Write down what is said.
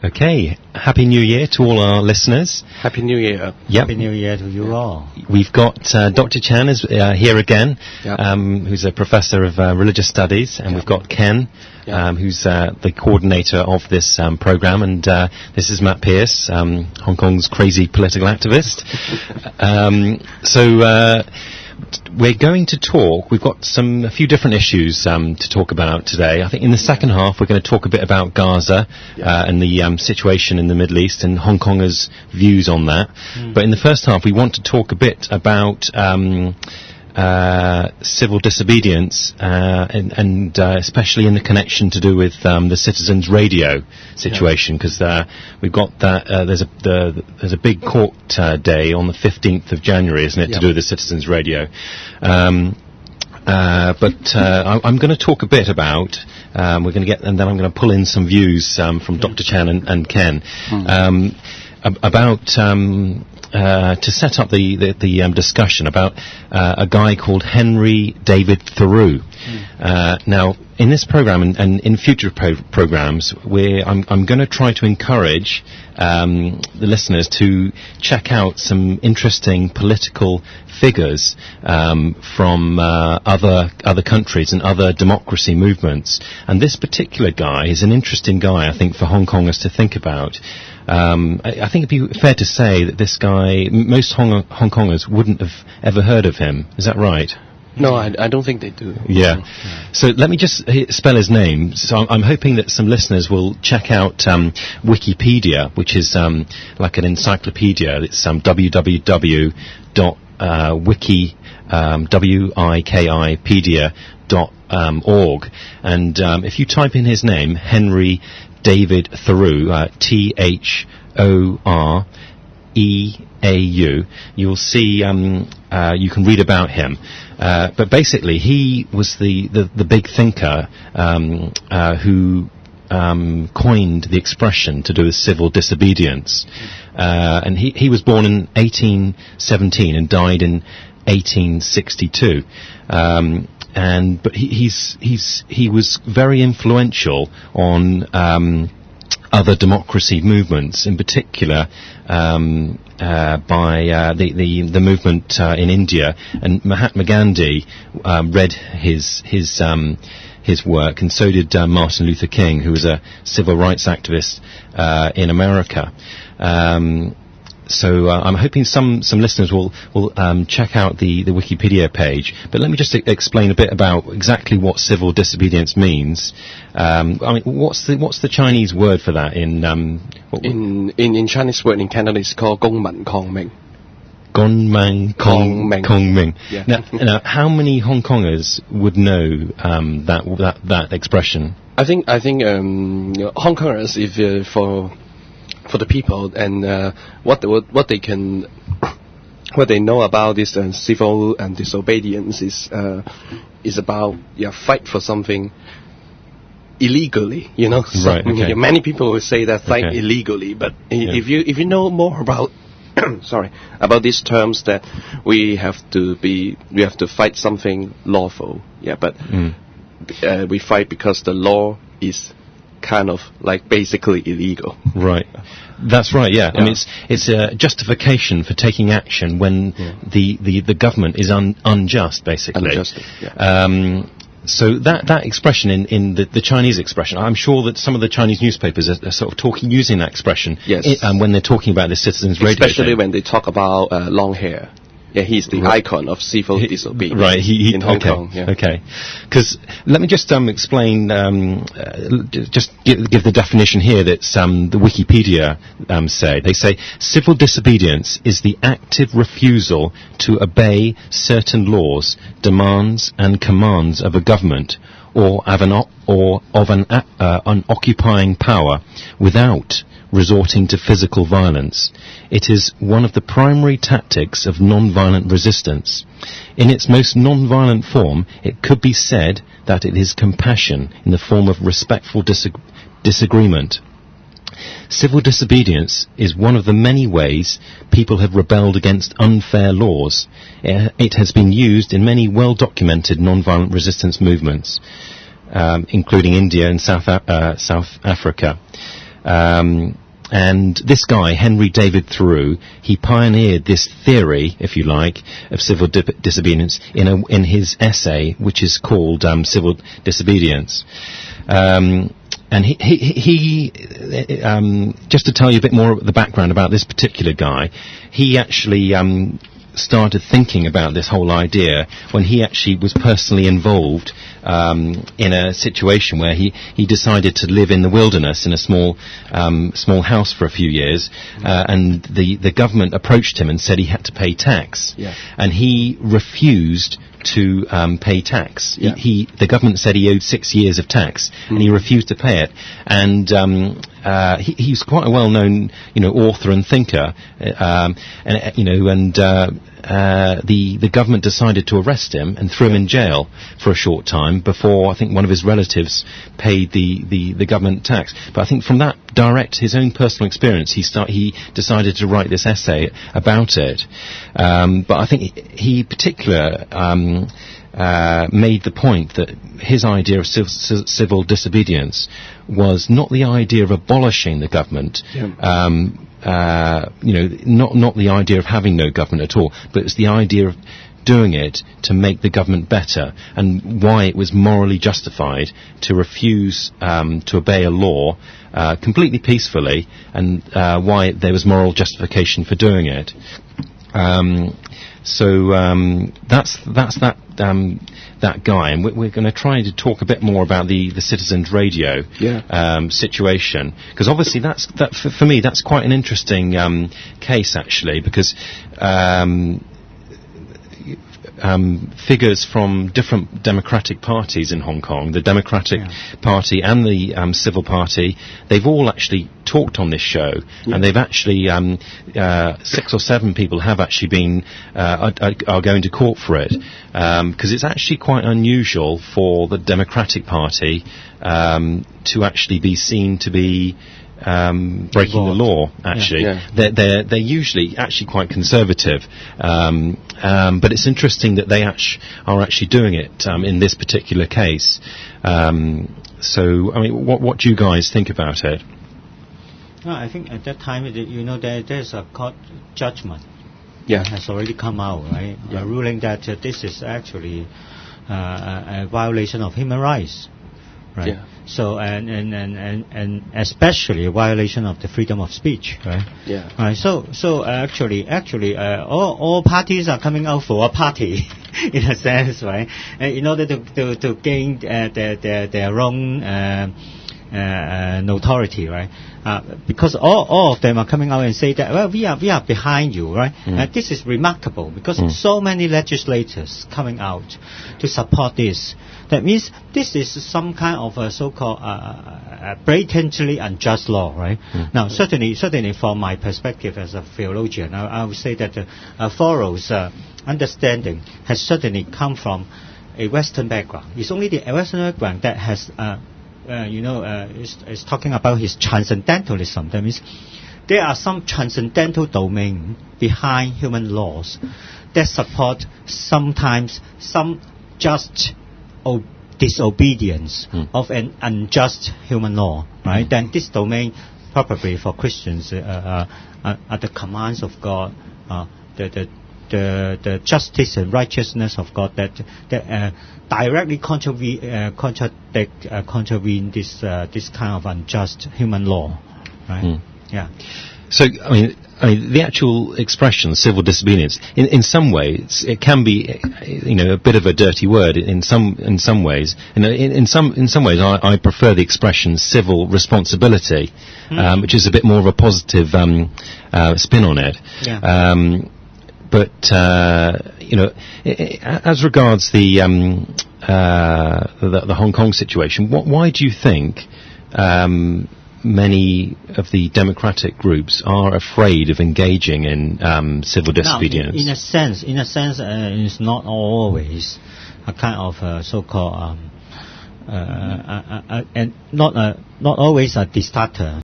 Okay, Happy New Year to all our listeners. Happy New Year. Yep. Happy New Year to you all. We've got Dr. Chan is here again, Yep. who's a professor of religious studies, and we've got Ken, who's the coordinator of this program, and this is Matt Pearce, Hong Kong's crazy political activist. We're going to talk. We've got a few different issues to talk about today. I think in the second half we're going to talk a bit about Gaza and the situation in the Middle East and Hong Kongers' views on that. But in the first half we want to talk a bit about civil disobedience and especially in the connection to do with the Citizens Radio situation, because we've got that there's a big court day on the 15th of January, isn't it, to do with the Citizens Radio. I'm going to talk a bit about and then I'm going to pull in some views from Dr. Chan and Ken about to set up the discussion about a guy called Henry David Thoreau. Now, in this program and in future programs, I'm going to try to encourage the listeners to check out some interesting political figures from other countries and other democracy movements. And this particular guy is an interesting guy, I think, for Hong Kongers to think about. I think it'd be fair to say that this guy, most Hong Kongers wouldn't have ever heard of him. Is that right? No, I don't think they do. Yeah. So let me just spell his name. So I'm hoping that some listeners will check out Wikipedia, which is like an encyclopedia. It's www.wikipedia.org. And if you type in his name, Henry David Thoreau, Thoreau, you'll see, you can read about him. But basically, he was the big thinker who coined the expression to do with civil disobedience. And he was born in 1817 and died in 1862. But he was very influential on other democracy movements, in particular by the movement in India. And Mahatma Gandhi read his work, and so did Martin Luther King, who was a civil rights activist in America. So I'm hoping some listeners will check out the Wikipedia page. But let me just explain a bit about exactly what civil disobedience means. I mean, what's the Chinese word for that in Chinese word in Canada it's called 公民抗命. 公民抗命. Yeah. Now, how many Hong Kongers would know that expression? I think Hong Kongers, if for the people and what they know about this civil and disobedience is about fight for something illegally, you know. So, right. Okay. Many people will say that fight illegally, but if you know more about about these terms, that we have to fight something lawful. Yeah, but we fight because the law is kind of like basically illegal. Right. That's right, yeah. I mean, it's a justification for taking action when the government is unjust, basically. Unjust, yeah. So that expression in the Chinese expression, I'm sure that some of the Chinese newspapers are sort of using that expression when they're talking about the Citizens Radio. Especially when they talk about long hair. Yeah, he's the icon of civil disobedience in Hong Kong. Yeah. Okay. Because let me just explain, just give the definition here that the Wikipedia say. They say, civil disobedience is the active refusal to obey certain laws, demands and commands of a government or of an occupying power without resorting to physical violence. It is one of the primary tactics of non-violent resistance. In its most non-violent form, it could be said that it is compassion in the form of respectful disagreement. Civil disobedience is one of the many ways people have rebelled against unfair laws. It has been used in many well-documented non-violent resistance movements, including India and South Africa. And this guy, Henry David Thoreau, he pioneered this theory, if you like, of civil disobedience in his essay, which is called Civil Disobedience. And he just to tell you a bit more of the background about this particular guy, he actually started thinking about this whole idea when he actually was personally involved in a situation where he decided to live in the wilderness in a small house for a few years, and the government approached him and said he had to pay tax, and he refused to pay tax. The government said he owed 6 years of tax, and he refused to pay it. And he was quite a well-known, author and thinker, the government decided to arrest him and threw him in jail for a short time before I think one of his relatives paid the government tax. But I think from that his own personal experience, he decided to write this essay about it. But I think he particular made the point that his idea of civil disobedience was not the idea of abolishing the government, not the idea of having no government at all, but it's the idea of doing it to make the government better, and why it was morally justified to refuse to obey a law completely peacefully, and why there was moral justification for doing it. So that's that guy, and we're going to try to talk a bit more about the Citizens Radio situation, because obviously for me that's quite an interesting case actually, because figures from different democratic parties in Hong Kong, the Democratic Party and the Civil Party, they've all actually talked on this show, and they've actually 6 or 7 people have actually been are going to court for it, because it's actually quite unusual for the Democratic Party to actually be seen to be breaking the law, actually. They're usually actually quite conservative, but it's interesting that they are actually doing it in this particular case. So, I mean, what do you guys think about it? No, I think at that time, there's a court judgment that has already come out, right? Ruling that this is actually a violation of human rights, right? So and especially a violation of the freedom of speech, right? Right. So actually, all parties are coming out for a party, in a sense, right? In order to gain their own notoriety, right? Because all of them are coming out and say that, well, we are behind you, right? This is remarkable because so many legislators coming out to support this. That means this is some kind of a so-called blatantly unjust law, right? Now, certainly from my perspective as a theologian, I would say that Thoreau's understanding has certainly come from a Western background. It's only the Western background that has is talking about his transcendentalism. That means there are some transcendental domain behind human laws that support sometimes some just disobedience of an unjust human law, right? Then this domain, probably for Christians, are the commands of God, the justice and righteousness of God that directly contravene this kind of unjust human law, right? So, I mean, the actual expression, civil disobedience, in some ways, it can be, a bit of a dirty word. In some ways, in some ways, I prefer the expression civil responsibility, which is a bit more of a positive spin on it. But as regards the Hong Kong situation, why do you think many of the democratic groups are afraid of engaging in civil disobedience? Now, in a sense, it's not always a kind of so-called and not always a dictator.